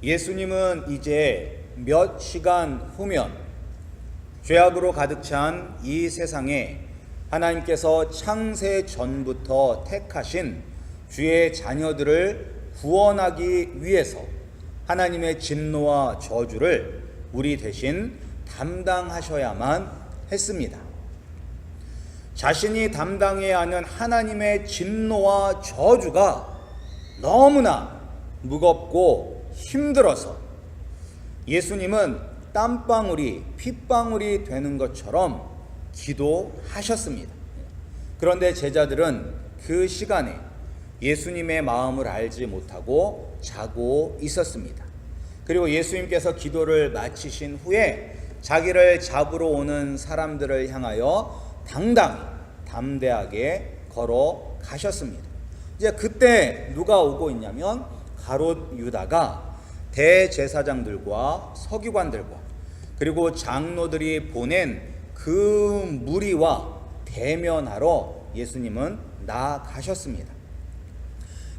예수님은 이제 몇 시간 후면 죄악으로 가득 찬 이 세상에 하나님께서 창세 전부터 택하신 주의 자녀들을 구원하기 위해서 하나님의 진노와 저주를 우리 대신 담당하셔야만 했습니다. 자신이 담당해야 하는 하나님의 진노와 저주가 너무나 무겁고 힘들어서 예수님은 땀방울이 핏방울이 되는 것처럼 기도하셨습니다. 그런데 제자들은 그 시간에 예수님의 마음을 알지 못하고 자고 있었습니다. 그리고 예수님께서 기도를 마치신 후에 자기를 잡으러 오는 사람들을 향하여 당당히 담대하게 걸어가셨습니다. 이제 그때 누가 오고 있냐면 가롯 유다가 대제사장들과 서기관들과 그리고 장로들이 보낸 그 무리와 대면하러 예수님은 나아가셨습니다.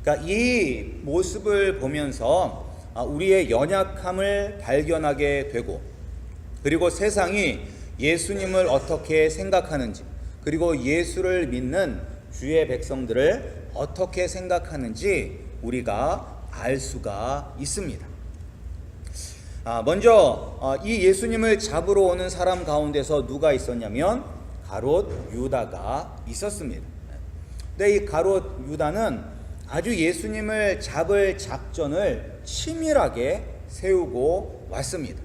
그러니까 이 모습을 보면서 우리의 연약함을 발견하게 되고, 그리고 세상이 예수님을 어떻게 생각하는지, 그리고 예수를 믿는 주의 백성들을 어떻게 생각하는지 우리가 알 수가 있습니다. 먼저 이 예수님을 잡으러 오는 사람 가운데서 누가 있었냐면 가롯 유다가 있었습니다. 근데 이 가롯 유다는 아주 예수님을 잡을 작전을 치밀하게 세우고 왔습니다.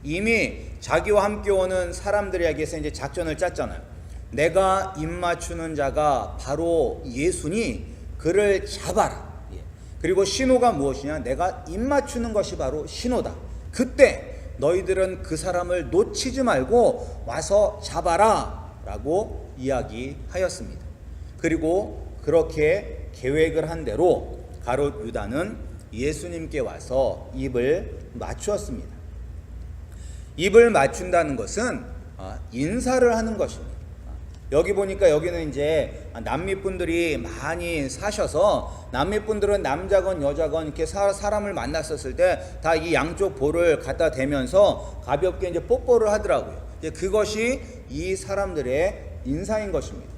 이미 자기와 함께 오는 사람들에게서 이제 작전을 짰잖아요. 내가 입맞추는 자가 바로 예수니 그를 잡아라. 그리고 신호가 무엇이냐? 내가 입맞추는 것이 바로 신호다. 그때 너희들은 그 사람을 놓치지 말고 와서 잡아라 라고 이야기하였습니다. 그리고 그렇게 계획을 한 대로 가롯 유다는 예수님께 와서 입을 맞추었습니다. 입을 맞춘다는 것은 인사를 하는 것입니다. 여기 보니까 여기는 이제 남미분들이 많이 사셔서 남미분들은 남자건 여자건 이렇게 사람을 만났었을 때 다 이 양쪽 볼을 갖다 대면서 가볍게 이제 뽀뽀를 하더라고요. 이제 그것이 이 사람들의 인사인 것입니다.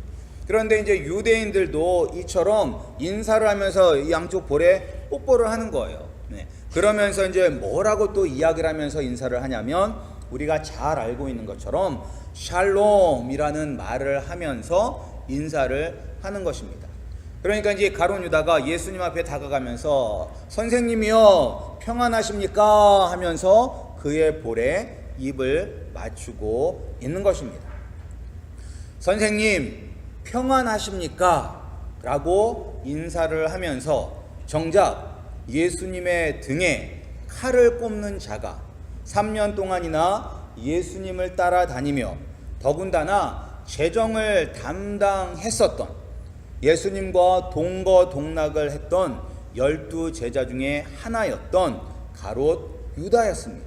그런데 이제 유대인들도 이처럼 인사를 하면서 이 양쪽 볼에 뽀뽀를 하는 거예요. 그러면서 이제 뭐라고 또 이야기를 하면서 인사를 하냐면 우리가 잘 알고 있는 것처럼 샬롬이라는 말을 하면서 인사를 하는 것입니다. 그러니까 이제 가롯 유다가 예수님 앞에 다가가면서 선생님이요 평안하십니까 하면서 그의 볼에 입을 맞추고 있는 것입니다. 선생님 평안하십니까? 라고 인사를 하면서 정작 예수님의 등에 칼을 꼽는 자가 3년 동안이나 예수님을 따라다니며 더군다나 재정을 담당했었던 예수님과 동거동락을 했던 12제자 중에 하나였던 가롯 유다였습니다.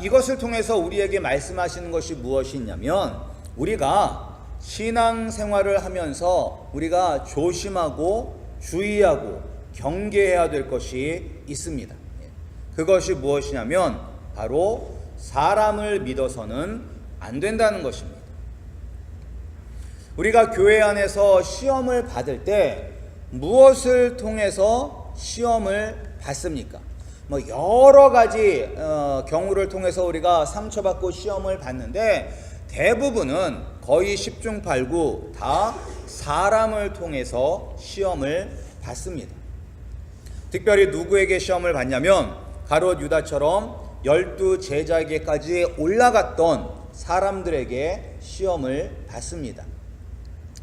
이것을 통해서 우리에게 말씀하시는 것이 무엇이 있냐면 우리가 신앙생활을 하면서 우리가 조심하고 주의하고 경계해야 될 것이 있습니다. 그것이 무엇이냐면 바로 사람을 믿어서는 안 된다는 것입니다. 우리가 교회 안에서 시험을 받을 때 무엇을 통해서 시험을 받습니까? 여러 가지 경우를 통해서 우리가 상처받고 시험을 받는데 대부분은 거의 10중 8구 다 사람을 통해서 시험을 받습니다. 특별히 누구에게 시험을 받냐면 가롯 유다처럼 12제자에게까지 올라갔던 사람들에게 시험을 받습니다.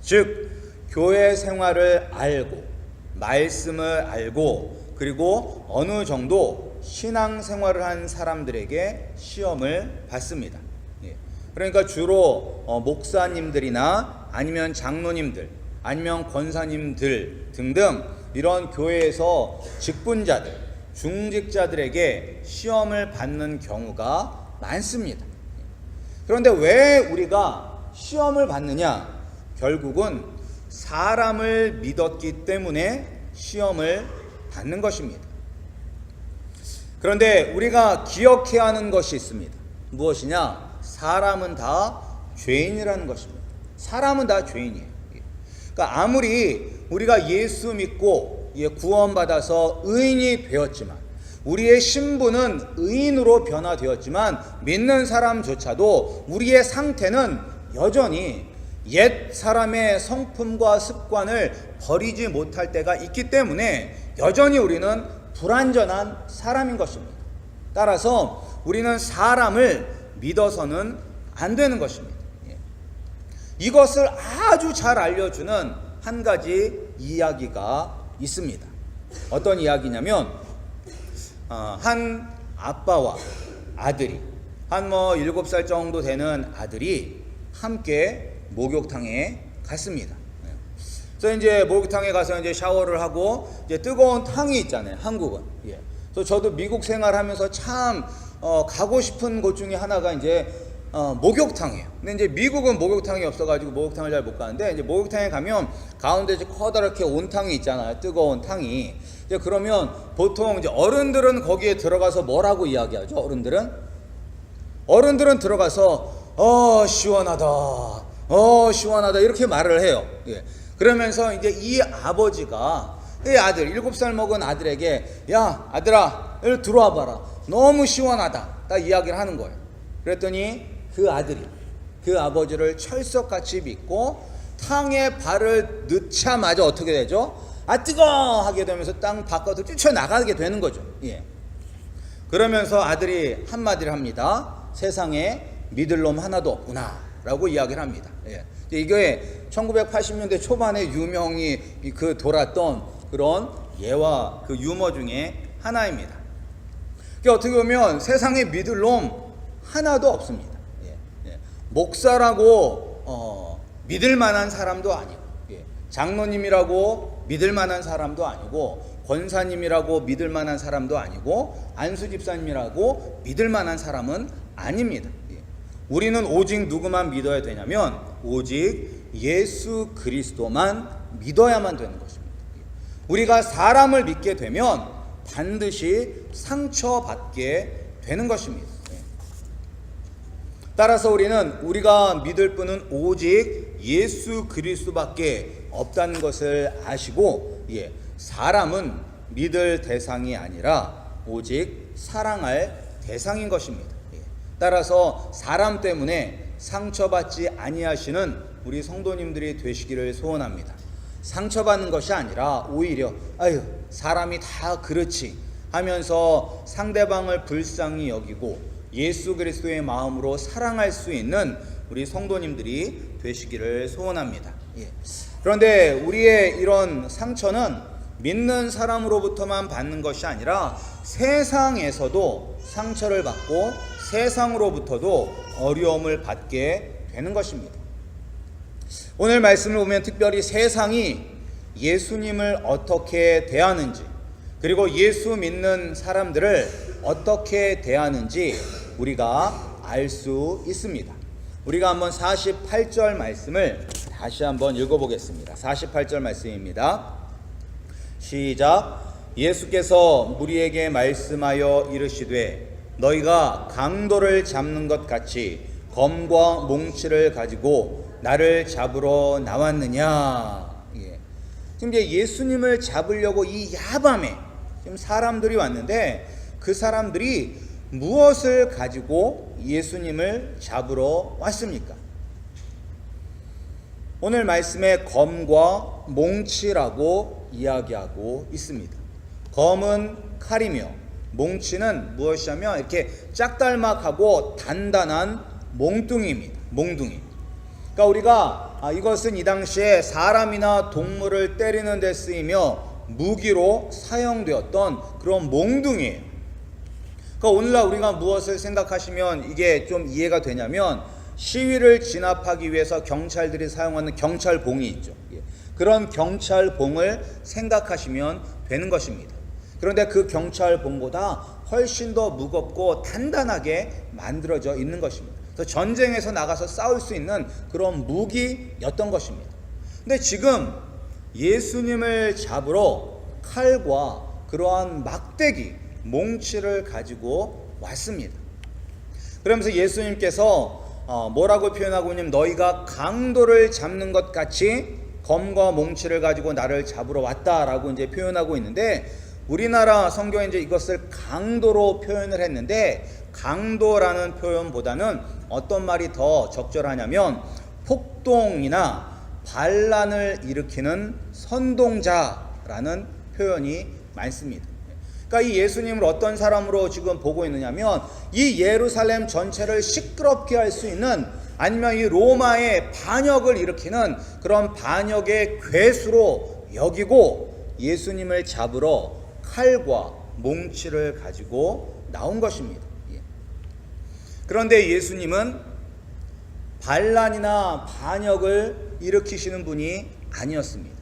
즉 교회 생활을 알고 말씀을 알고 그리고 어느 정도 신앙생활을 한 사람들에게 시험을 받습니다. 그러니까 주로 목사님들이나 아니면 장로님들 아니면 권사님들 등등 이런 교회에서 직분자들 중직자들에게 시험을 받는 경우가 많습니다. 그런데 왜 우리가 시험을 받느냐? 결국은 사람을 믿었기 때문에 시험을 받는 것입니다. 그런데 우리가 기억해야 하는 것이 있습니다. 무엇이냐? 사람은 다 죄인이라는 것입니다. 사람은 다 죄인이에요. 그러니까 아무리 우리가 예수 믿고 구원받아서 의인이 되었지만, 우리의 신분은 의인으로 변화되었지만, 믿는 사람조차도 우리의 상태는 여전히 옛 사람의 성품과 습관을 버리지 못할 때가 있기 때문에 여전히 우리는 불완전한 사람인 것입니다. 따라서 우리는 사람을 믿어서는 안 되는 것입니다. 이것을 아주 잘 알려주는 한 가지 이야기가 있습니다. 어떤 이야기냐면, 한 아빠와 아들이, 한 7살 정도 되는 아들이 함께 목욕탕에 갔습니다. 그래서 이제 목욕탕에 가서 이제 샤워를 하고, 이제 뜨거운 탕이 있잖아요, 한국은. 그래서 저도 미국 생활하면서 참 가고 싶은 곳 중에 하나가 이제 목욕탕이에요. 근데 이제 미국은 목욕탕이 없어가지고 목욕탕을 잘 못 가는데, 이제 목욕탕에 가면 가운데 이제 커다랗게 온탕이 있잖아요, 뜨거운 탕이. 이제 그러면 보통 이제 어른들은 거기에 들어가서 뭐라고 이야기하죠? 어른들은 들어가서 시원하다, 시원하다 이렇게 말을 해요. 그러면서 이제 이 아버지가 이 아들, 7살 먹은 아들에게, 야 아들아, 여기 들어와 봐라, 너무 시원하다, 딱 이야기를 하는 거예요. 그랬더니 그 아들이 그 아버지를 철석같이 믿고 탕에 발을 넣자마자 어떻게 되죠? 뜨거워 하게 되면서 땅 바깥으로 뛰쳐나가게 되는 거죠. 그러면서 아들이 한마디를 합니다. 세상에 믿을 놈 하나도 없구나 라고 이야기를 합니다. 이게 1980년대 초반에 유명히 돌았던 그런 예와 그 유머 중에 하나입니다. 어떻게 보면 세상에 믿을 놈 하나도 없습니다. 목사라고 믿을 만한 사람도 아니고, 장로님이라고 믿을 만한 사람도 아니고, 권사님이라고 믿을 만한 사람도 아니고, 안수 집사님이라고 믿을 만한 사람은 아닙니다. 우리는 오직 누구만 믿어야 되냐면 오직 예수 그리스도만 믿어야만 되는 것입니다. 우리가 사람을 믿게 되면 반드시 상처받게 되는 것입니다. 따라서 우리가 믿을 분은 오직 예수 그리스도밖에 없다는 것을 아시고, 사람은 믿을 대상이 아니라 오직 사랑할 대상인 것입니다. 따라서 사람 때문에 상처받지 아니하시는 우리 성도님들이 되시기를 소원합니다. 상처받는 것이 아니라 오히려 사람이 다 그렇지 하면서 상대방을 불쌍히 여기고 예수 그리스도의 마음으로 사랑할 수 있는 우리 성도님들이 되시기를 소원합니다. 그런데 우리의 이런 상처는 믿는 사람으로부터만 받는 것이 아니라 세상에서도 상처를 받고 세상으로부터도 어려움을 받게 되는 것입니다. 오늘 말씀을 보면 특별히 세상이 예수님을 어떻게 대하는지, 그리고 예수 믿는 사람들을 어떻게 대하는지 우리가 알 수 있습니다. 우리가 한번 48절 말씀을 다시 한번 읽어보겠습니다. 48절 말씀입니다. 시작. 예수께서 무리에게 말씀하여 이르시되 너희가 강도를 잡는 것 같이 검과 몽치를 가지고 나를 잡으러 나왔느냐. 지금 이제 예수님을 잡으려고 이 야밤에 지금 사람들이 왔는데, 그 사람들이 무엇을 가지고 예수님을 잡으러 왔습니까? 오늘 말씀에 검과 몽치라고 이야기하고 있습니다. 검은 칼이며 몽치는 무엇이냐면 이렇게 짝달막하고 단단한 몽둥이입니다. 몽둥이. 그러니까 우리가 이것은 이 당시에 사람이나 동물을 때리는 데 쓰이며 무기로 사용되었던 그런 몽둥이에요. 그러니까 오늘날 우리가 무엇을 생각하시면 이게 좀 이해가 되냐면, 시위를 진압하기 위해서 경찰들이 사용하는 경찰봉이 있죠. 그런 경찰봉을 생각하시면 되는 것입니다. 그런데 그 경찰봉보다 훨씬 더 무겁고 단단하게 만들어져 있는 것입니다. 그래서 전쟁에서 나가서 싸울 수 있는 그런 무기였던 것입니다. 근데 지금 예수님을 잡으러 칼과 그러한 막대기, 몽치를 가지고 왔습니다. 그러면서 예수님께서 뭐라고 표현하고 있냐면 너희가 강도를 잡는 것 같이 검과 몽치를 가지고 나를 잡으러 왔다라고 이제 표현하고 있는데, 우리나라 성경에 이제 이것을 강도로 표현을 했는데, 강도라는 표현보다는 어떤 말이 더 적절하냐면 폭동이나 반란을 일으키는 선동자라는 표현이 많습니다. 그러니까 이 예수님을 어떤 사람으로 지금 보고 있느냐면 이 예루살렘 전체를 시끄럽게 할 수 있는, 아니면 이 로마의 반역을 일으키는 그런 반역의 괴수로 여기고 예수님을 잡으러 칼과 몽치를 가지고 나온 것입니다. 그런데 예수님은 반란이나 반역을 일으키시는 분이 아니었습니다.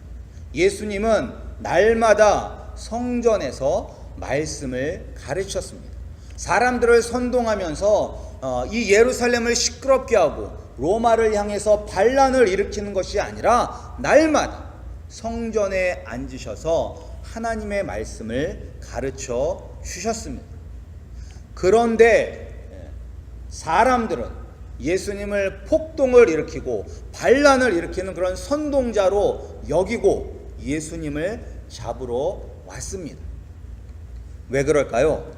예수님은 날마다 성전에서 말씀을 가르쳤습니다. 사람들을 선동하면서 이 예루살렘을 시끄럽게 하고 로마를 향해서 반란을 일으키는 것이 아니라 날마다 성전에 앉으셔서 하나님의 말씀을 가르쳐 주셨습니다. 그런데 사람들은 예수님을 폭동을 일으키고 반란을 일으키는 그런 선동자로 여기고 예수님을 잡으러 왔습니다. 왜 그럴까요?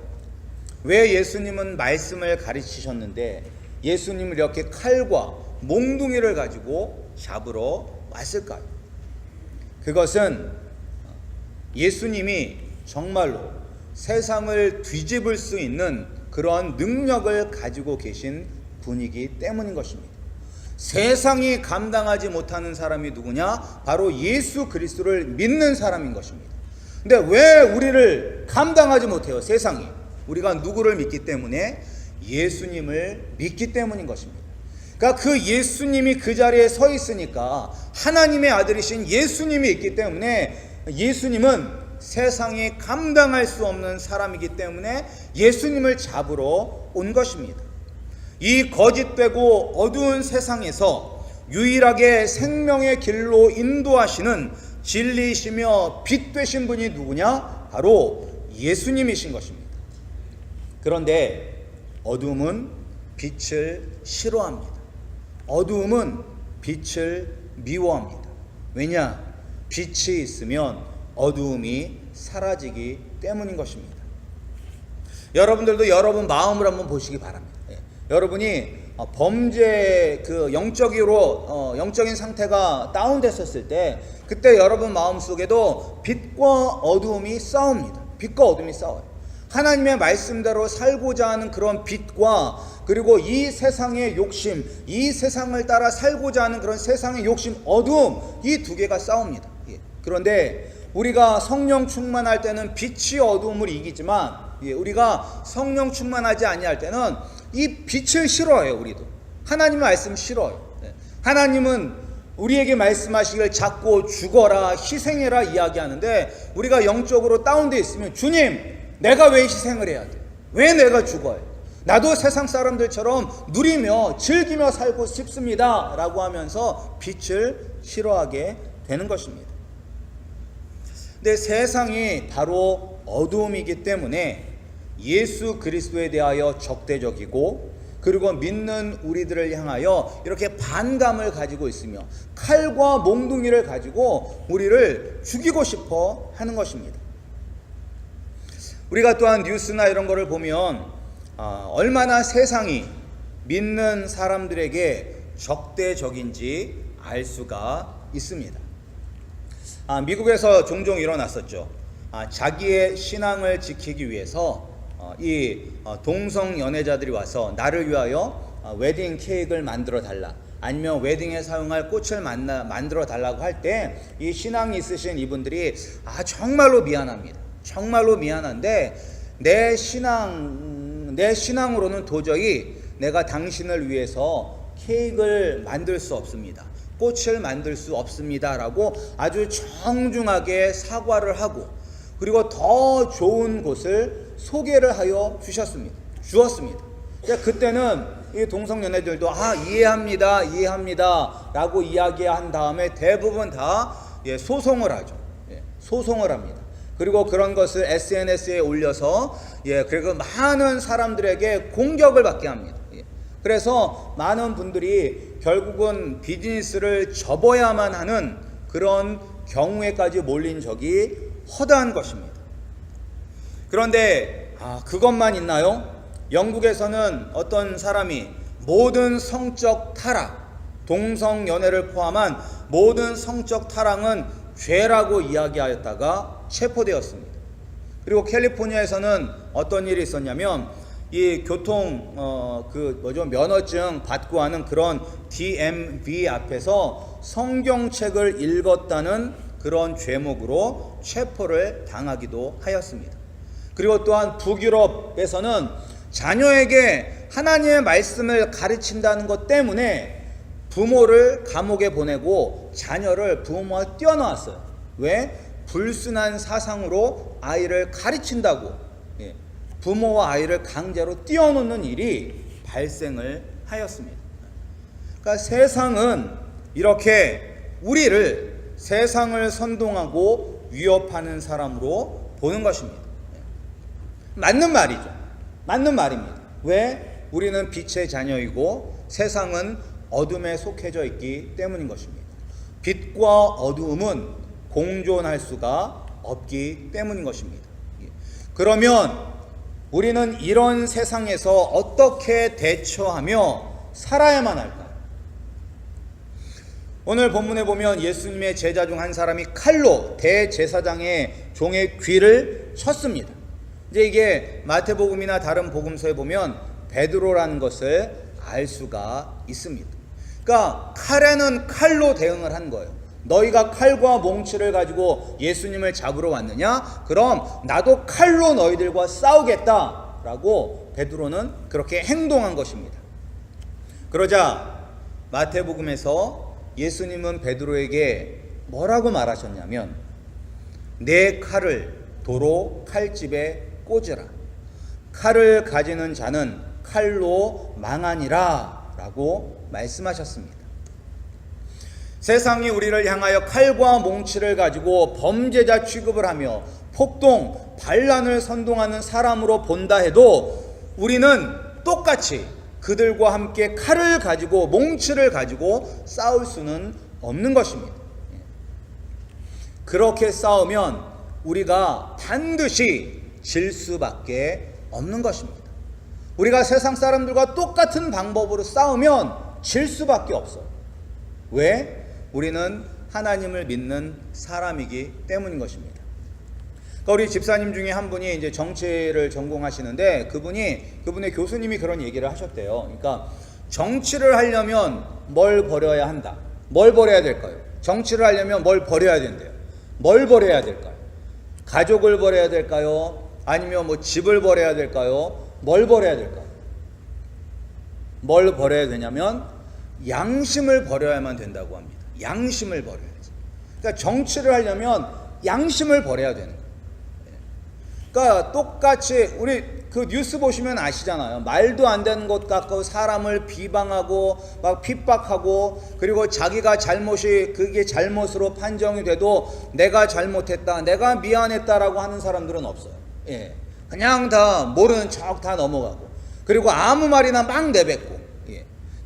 왜 예수님은 말씀을 가르치셨는데 예수님을 이렇게 칼과 몽둥이를 가지고 잡으러 왔을까요? 그것은 예수님이 정말로 세상을 뒤집을 수 있는 그런 능력을 가지고 계신 분이기 때문인 것입니다. 세상이 감당하지 못하는 사람이 누구냐? 바로 예수 그리스도를 믿는 사람인 것입니다. 근데 왜 우리를 감당하지 못해요? 세상이. 우리가 누구를 믿기 때문에? 예수님을 믿기 때문인 것입니다. 그러니까 그 예수님이 그 자리에 서 있으니까 하나님의 아들이신 예수님이 있기 때문에 예수님은 세상이 감당할 수 없는 사람이기 때문에 예수님을 잡으러 온 것입니다. 이 거짓되고 어두운 세상에서 유일하게 생명의 길로 인도하시는 진리이시며 빛 되신 분이 누구냐? 바로 예수님이신 것입니다. 그런데 어두움은 빛을 싫어합니다. 어두움은 빛을 미워합니다. 왜냐? 빛이 있으면 어두움이 사라지기 때문인 것입니다. 여러분들도 여러분 마음을 한번 보시기 바랍니다. 여러분이 범죄 영적인 상태가 다운됐었을 때, 그때 여러분 마음속에도 빛과 어두움이 싸웁니다. 빛과 어둠이 싸워요. 하나님의 말씀대로 살고자 하는 그런 빛과, 그리고 이 세상의 욕심, 이 세상을 따라 살고자 하는 그런 세상의 욕심, 어두움, 이 두 개가 싸웁니다. 그런데 우리가 성령 충만할 때는 빛이 어두움을 이기지만, 우리가 성령 충만하지 아니할 때는 이 빛을 싫어해요. 우리도 하나님의 말씀 싫어요. 하나님은 우리에게 말씀하시길 작고 죽어라, 희생해라 이야기하는데, 우리가 영적으로 다운되어 있으면 주님, 내가 왜 희생을 해야 돼? 왜 내가 죽어요? 나도 세상 사람들처럼 누리며 즐기며 살고 싶습니다 라고 하면서 빛을 싫어하게 되는 것입니다. 근데 세상이 바로 어두움이기 때문에 예수 그리스도에 대하여 적대적이고, 그리고 믿는 우리들을 향하여 이렇게 반감을 가지고 있으며 칼과 몽둥이를 가지고 우리를 죽이고 싶어 하는 것입니다. 우리가 또한 뉴스나 이런 거를 보면 얼마나 세상이 믿는 사람들에게 적대적인지 알 수가 있습니다. 미국에서 종종 일어났었죠. 자기의 신앙을 지키기 위해서 이 동성 연애자들이 와서 나를 위하여 웨딩 케이크를 만들어 달라, 아니면 웨딩에 사용할 꽃을 만들어 달라고 할 때 이 신앙이 있으신 이분들이 정말로 미안합니다. 정말로 미안한데 내 신앙으로는 도저히 내가 당신을 위해서 케이크를 만들 수 없습니다. 꽃을 만들 수 없습니다 라고 아주 정중하게 사과를 하고, 그리고 더 좋은 곳을 소개를 하여 주었습니다. 그때는 이 동성연애들도 이해합니다 라고 이야기한 다음에 대부분 다 소송을 하죠. 소송을 합니다. 그리고 그런 것을 SNS에 올려서 그리고 많은 사람들에게 공격을 받게 합니다. 그래서 많은 분들이 결국은 비즈니스를 접어야만 하는 그런 경우에까지 몰린 적이 허다한 것입니다. 그런데 그것만 있나요? 영국에서는 어떤 사람이 모든 성적 타락, 동성연애를 포함한 모든 성적 타락은 죄라고 이야기하였다가 체포되었습니다. 그리고 캘리포니아에서는 어떤 일이 있었냐면 이 교통 면허증 받고 하는 그런 DMV 앞에서 성경책을 읽었다는 그런 죄목으로 체포를 당하기도 하였습니다. 그리고 또한 북유럽에서는 자녀에게 하나님의 말씀을 가르친다는 것 때문에 부모를 감옥에 보내고 자녀를 부모와 떼어놓았어요. 왜? 불순한 사상으로 아이를 가르친다고 부모와 아이를 강제로 떼어놓는 일이 발생을 하였습니다. 그러니까 세상은 이렇게 우리를 세상을 선동하고 위협하는 사람으로 보는 것입니다. 맞는 말이죠. 맞는 말입니다. 왜? 우리는 빛의 자녀이고 세상은 어둠에 속해져 있기 때문인 것입니다. 빛과 어두움은 공존할 수가 없기 때문인 것입니다. 그러면 우리는 이런 세상에서 어떻게 대처하며 살아야만 할까요? 오늘 본문에 보면 예수님의 제자 중 한 사람이 칼로 대제사장의 종의 귀를 쳤습니다. 이제 이게 마태복음이나 다른 복음서에 보면 베드로라는 것을 알 수가 있습니다. 그러니까 칼에는 칼로 대응을 한 거예요. 너희가 칼과 몽치를 가지고 예수님을 잡으러 왔느냐? 그럼 나도 칼로 너희들과 싸우겠다라고 베드로는 그렇게 행동한 것입니다. 그러자 마태복음에서 예수님은 베드로에게 뭐라고 말하셨냐면 내 칼을 도로 칼집에 꽂으라. 칼을 가지는 자는 칼로 망하니라 라고 말씀하셨습니다. 세상이 우리를 향하여 칼과 몽치를 가지고 범죄자 취급을 하며 폭동, 반란을 선동하는 사람으로 본다 해도 우리는 똑같이 그들과 함께 칼을 가지고 몽치를 가지고 싸울 수는 없는 것입니다. 그렇게 싸우면 우리가 반드시 질 수밖에 없는 것입니다. 우리가 세상 사람들과 똑같은 방법으로 싸우면 질 수밖에 없어요. 왜? 우리는 하나님을 믿는 사람이기 때문인 것입니다. 그러니까 우리 집사님 중에 한 분이 이제 정치를 전공하시는데 그분의 교수님이 그런 얘기를 하셨대요. 그러니까 정치를 하려면 뭘 버려야 한다. 뭘 버려야 될까요? 정치를 하려면 뭘 버려야 된대요. 뭘 버려야 될까요? 가족을 버려야 될까요? 아니면 뭐 집을 버려야 될까요? 뭘 버려야 될까요? 뭘 버려야 되냐면 양심을 버려야만 된다고 합니다. 양심을 버려야지. 그러니까 정치를 하려면 양심을 버려야 되는 거예요. 그러니까 똑같이 우리 그 뉴스 보시면 아시잖아요. 말도 안 되는 것 갖고 사람을 비방하고 막 핍박하고 그리고 자기가 그게 잘못으로 판정이 돼도 내가 잘못했다, 내가 미안했다라고 하는 사람들은 없어요. 그냥 다 모르는 척 다 넘어가고 그리고 아무 말이나 막 내뱉고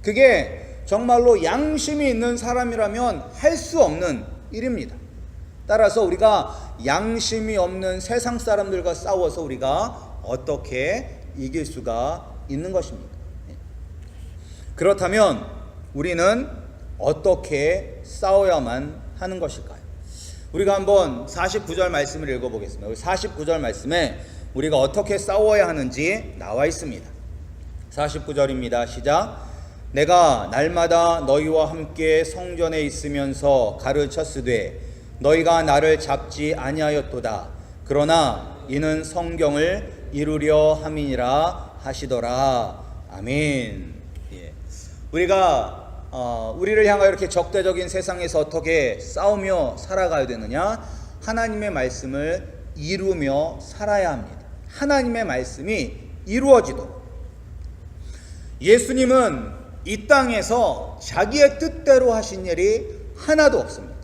그게 정말로 양심이 있는 사람이라면 할 수 없는 일입니다. 따라서 우리가 양심이 없는 세상 사람들과 싸워서 우리가 어떻게 이길 수가 있는 것입니까? 그렇다면 우리는 어떻게 싸워야만 하는 것일까요? 우리가 한번 49절 말씀을 읽어보겠습니다. 49절 말씀에 우리가 어떻게 싸워야 하는지 나와 있습니다. 49절입니다. 시작. 내가 날마다 너희와 함께 성전에 있으면서 가르쳤으되 너희가 나를 잡지 아니하였도다. 그러나 이는 성경을 이루려 함이니라 하시더라. 아멘. 우리를 향하여 이렇게 적대적인 세상에서 어떻게 싸우며 살아가야 되느냐? 하나님의 말씀을 이루며 살아야 합니다. 하나님의 말씀이 이루어지도록. 예수님은 이 땅에서 자기의 뜻대로 하신 일이 하나도 없습니다.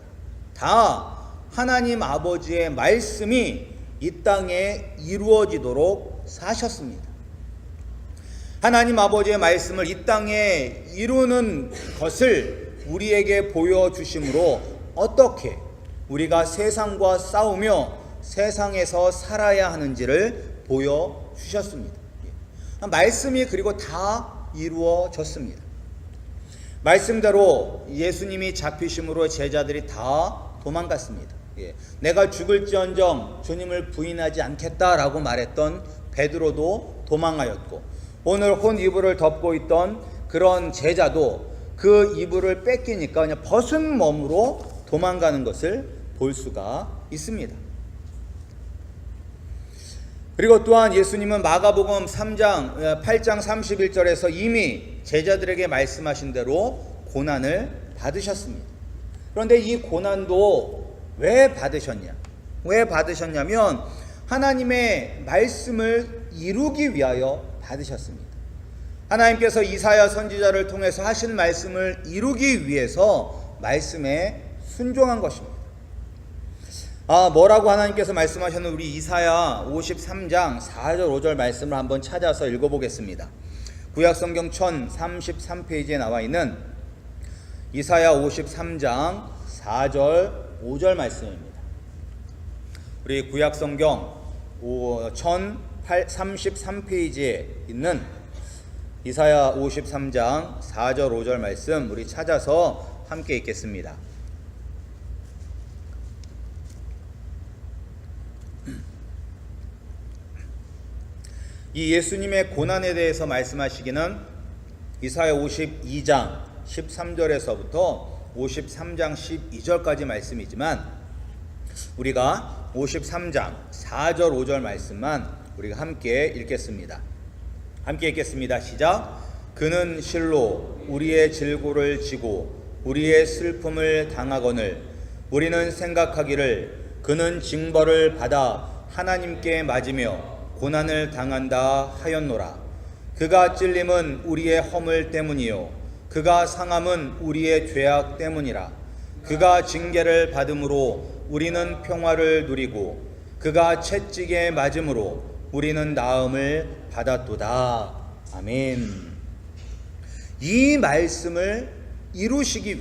다 하나님 아버지의 말씀이 이 땅에 이루어지도록 사셨습니다. 하나님 아버지의 말씀을 이 땅에 이루는 것을 우리에게 보여주심으로 어떻게 우리가 세상과 싸우며 세상에서 살아야 하는지를 보여주셨습니다. 말씀이 그리고 다 이루어졌습니다. 말씀대로 예수님이 잡히심으로 제자들이 다 도망갔습니다. 내가 죽을지언정 주님을 부인하지 않겠다라고 말했던 베드로도 도망하였고, 오늘 혼 이불을 덮고 있던 그런 제자도 그 이불을 뺏기니까 그냥 벗은 몸으로 도망가는 것을 볼 수가 있습니다. 그리고 또한 예수님은 마가복음 8장 31절에서 이미 제자들에게 말씀하신 대로 고난을 받으셨습니다. 그런데 이 고난도 왜 받으셨냐? 왜 받으셨냐면 하나님의 말씀을 이루기 위하여 받으셨습니다. 하나님께서 이사야 선지자를 통해서 하신 말씀을 이루기 위해서 말씀에 순종한 것입니다. 뭐라고 하나님께서 말씀하셨는 우리 이사야 53장 4절 5절 말씀을 한번 찾아서 읽어보겠습니다. 구약성경 1033페이지에 나와 있는 이사야 53장 4절 5절 말씀입니다. 우리 구약성경 1033페이지에 있는 이사야 53장 4절 5절 말씀 우리 찾아서 함께 읽겠습니다. 이 예수님의 고난에 대해서 말씀하시기는 이사야 52장 13절에서부터 53장 12절까지 말씀이지만 우리가 53장 4절 5절 말씀만 우리가 함께 읽겠습니다. 함께 읽겠습니다. 시작. 그는 실로 우리의 질고를 지고 우리의 슬픔을 당하거늘 우리는 생각하기를 그는 징벌을 받아 하나님께 맞으며 고난을 당한다 하였노라. 그가 찔림은 우리의 허물 때문이요 그가 상함은 우리의 죄악 때문이라. 그가 징계를 받음으로 우리는 평화를 누리고 그가 채찍에 맞음으로 우리는 나음을 받았도다. 아멘. 이 말씀을 이루시기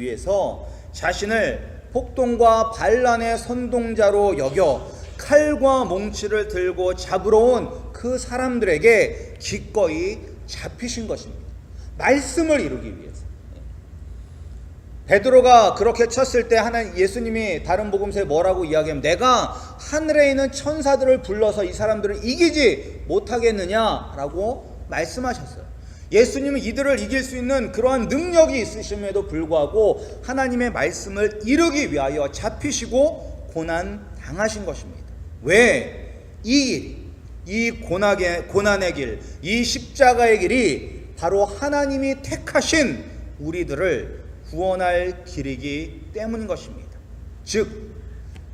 위해서 자신을 폭동과 반란의 선동자로 여겨 칼과 몽치를 들고 잡으러 온 그 사람들에게 기꺼이 잡히신 것입니다. 말씀을 이루기 위해서. 베드로가 그렇게 쳤을 때 예수님이 다른 복음서에 뭐라고 이야기하면 내가 하늘에 있는 천사들을 불러서 이 사람들을 이기지 못하겠느냐라고 말씀하셨어요. 예수님은 이들을 이길 수 있는 그러한 능력이 있으심에도 불구하고 하나님의 말씀을 이루기 위하여 잡히시고 고난 당하신 것입니다. 왜? 이 고난의 길, 이 십자가의 길이 바로 하나님이 택하신 우리들을 구원할 길이기 때문인 것입니다. 즉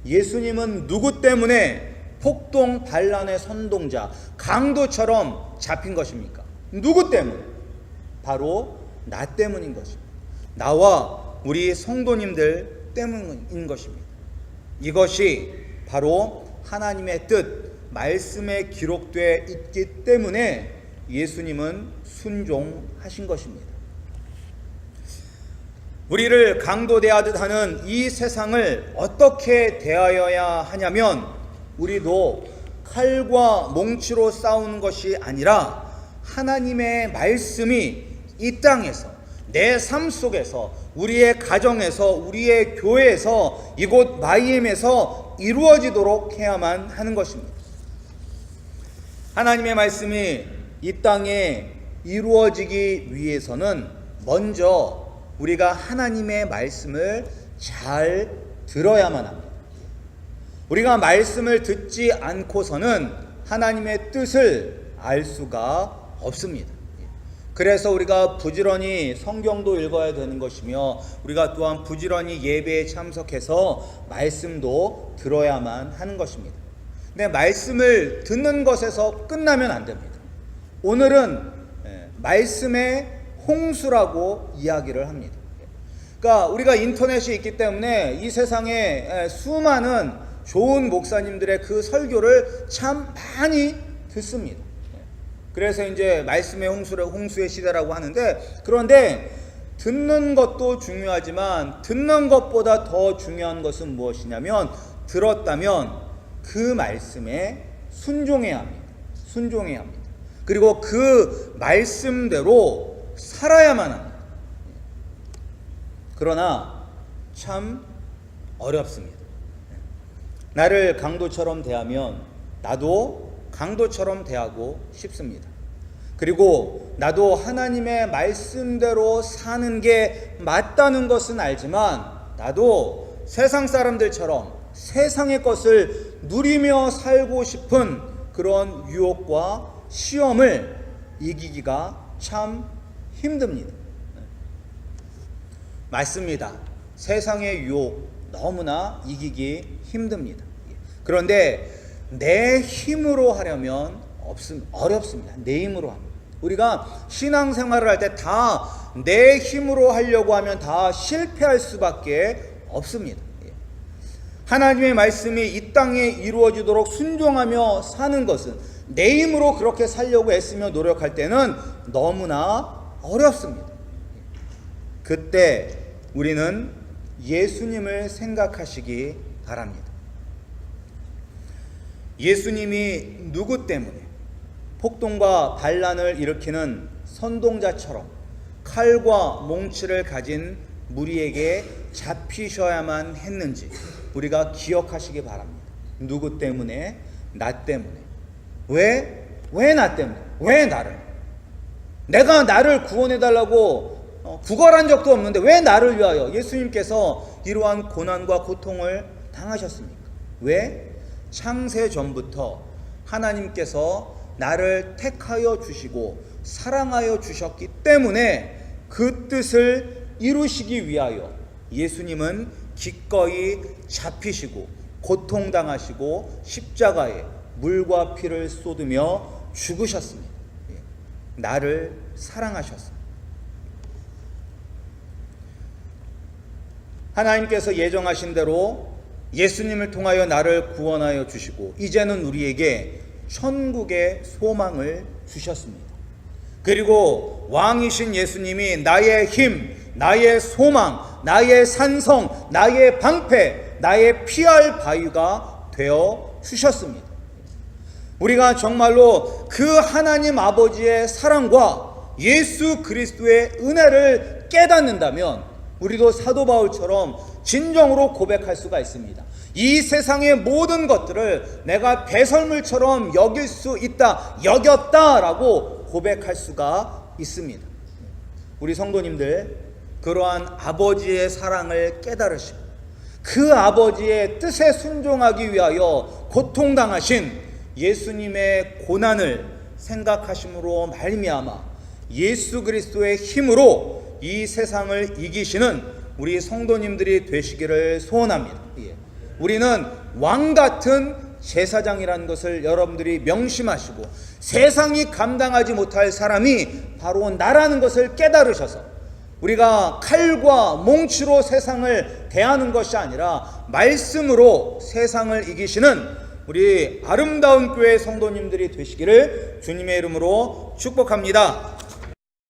예수님은 누구 때문에 폭동 반란의 선동자 강도처럼 잡힌 것입니까? 누구 때문에? 바로 나 때문인 것입니다. 나와 우리 성도님들 때문인 것입니다. 이것이 바로 하나님의 뜻, 말씀에 기록되어 있기 때문에 예수님은 순종하신 것입니다. 우리를 강도대하듯 하는 이 세상을 어떻게 대하여야 하냐면 우리도 칼과 몽치로 싸우는 것이 아니라 하나님의 말씀이 이 땅에서 내 삶 속에서 우리의 가정에서 우리의 교회에서 이곳 마이엠에서 이루어지도록 해야만 하는 것입니다. 하나님의 말씀이 이 땅에 이루어지기 위해서는 먼저 우리가 하나님의 말씀을 잘 들어야만 합니다. 우리가 말씀을 듣지 않고서는 하나님의 뜻을 알 수가 없습니다. 그래서 우리가 부지런히 성경도 읽어야 되는 것이며 우리가 또한 부지런히 예배에 참석해서 말씀도 들어야만 하는 것입니다. 근데 말씀을 듣는 것에서 끝나면 안 됩니다. 오늘은 말씀의 홍수라고 이야기를 합니다. 그러니까 우리가 인터넷이 있기 때문에 이 세상에 수많은 좋은 목사님들의 그 설교를 참 많이 듣습니다. 그래서 이제 말씀의 홍수의 시대라고 하는데, 그런데 듣는 것도 중요하지만 듣는 것보다 더 중요한 것은 무엇이냐면, 들었다면 그 말씀에 순종해야 합니다. 순종해야 합니다. 그리고 그 말씀대로 살아야만 합니다. 그러나 참 어렵습니다. 나를 강도처럼 대하면 나도 강도처럼 대하고 싶습니다. 그리고 나도 하나님의 말씀대로 사는 게 맞다는 것은 알지만, 나도 세상 사람들처럼 세상의 것을 누리며 살고 싶은 그런 유혹과 시험을 이기기가 참 힘듭니다. 맞습니다. 세상의 유혹 너무나 이기기 힘듭니다. 그런데 내 힘으로 하려면 어렵습니다. 내 힘으로 합니다. 우리가 신앙생활을 할 때 다 내 힘으로 하려고 하면 다 실패할 수밖에 없습니다. 하나님의 말씀이 이 땅에 이루어지도록 순종하며 사는 것은, 내 힘으로 그렇게 살려고 애쓰며 노력할 때는 너무나 어렵습니다. 그때 우리는 예수님을 생각하시기 바랍니다. 예수님이 누구 때문에 폭동과 반란을 일으키는 선동자처럼 칼과 몽치를 가진 무리에게 잡히셔야만 했는지 우리가 기억하시기 바랍니다. 누구 때문에? 나 때문에. 왜 나 때문에? 왜 나를? 내가 나를 구원해달라고 구걸한 적도 없는데 왜 나를 위하여 예수님께서 이러한 고난과 고통을 당하셨습니까? 왜? 창세 전부터 하나님께서 나를 택하여 주시고 사랑하여 주셨기 때문에 그 뜻을 이루시기 위하여 예수님은 기꺼이 잡히시고 고통당하시고 십자가에 물과 피를 쏟으며 죽으셨습니다. 나를 사랑하셨습니다. 하나님께서 예정하신 대로 예수님을 통하여 나를 구원하여 주시고 이제는 우리에게 천국의 소망을 주셨습니다. 그리고 왕이신 예수님이 나의 힘, 나의 소망, 나의 산성, 나의 방패, 나의 피할 바위가 되어 주셨습니다. 우리가 정말로 그 하나님 아버지의 사랑과 예수 그리스도의 은혜를 깨닫는다면 우리도 사도 바울처럼 진정으로 고백할 수가 있습니다. 이 세상의 모든 것들을 내가 배설물처럼 여길 수 있다, 여겼다라고 고백할 수가 있습니다. 우리 성도님들, 그러한 아버지의 사랑을 깨달으시고 그 아버지의 뜻에 순종하기 위하여 고통당하신 예수님의 고난을 생각하심으로 말미암아 예수 그리스도의 힘으로 이 세상을 이기시는 우리 성도님들이 되시기를 소원합니다. 우리는 왕같은 제사장이라는 것을 여러분들이 명심하시고 세상이 감당하지 못할 사람이 바로 나라는 것을 깨달으셔서 우리가 칼과 몽치로 세상을 대하는 것이 아니라 말씀으로 세상을 이기시는 우리 아름다운 교회 성도님들이 되시기를 주님의 이름으로 축복합니다.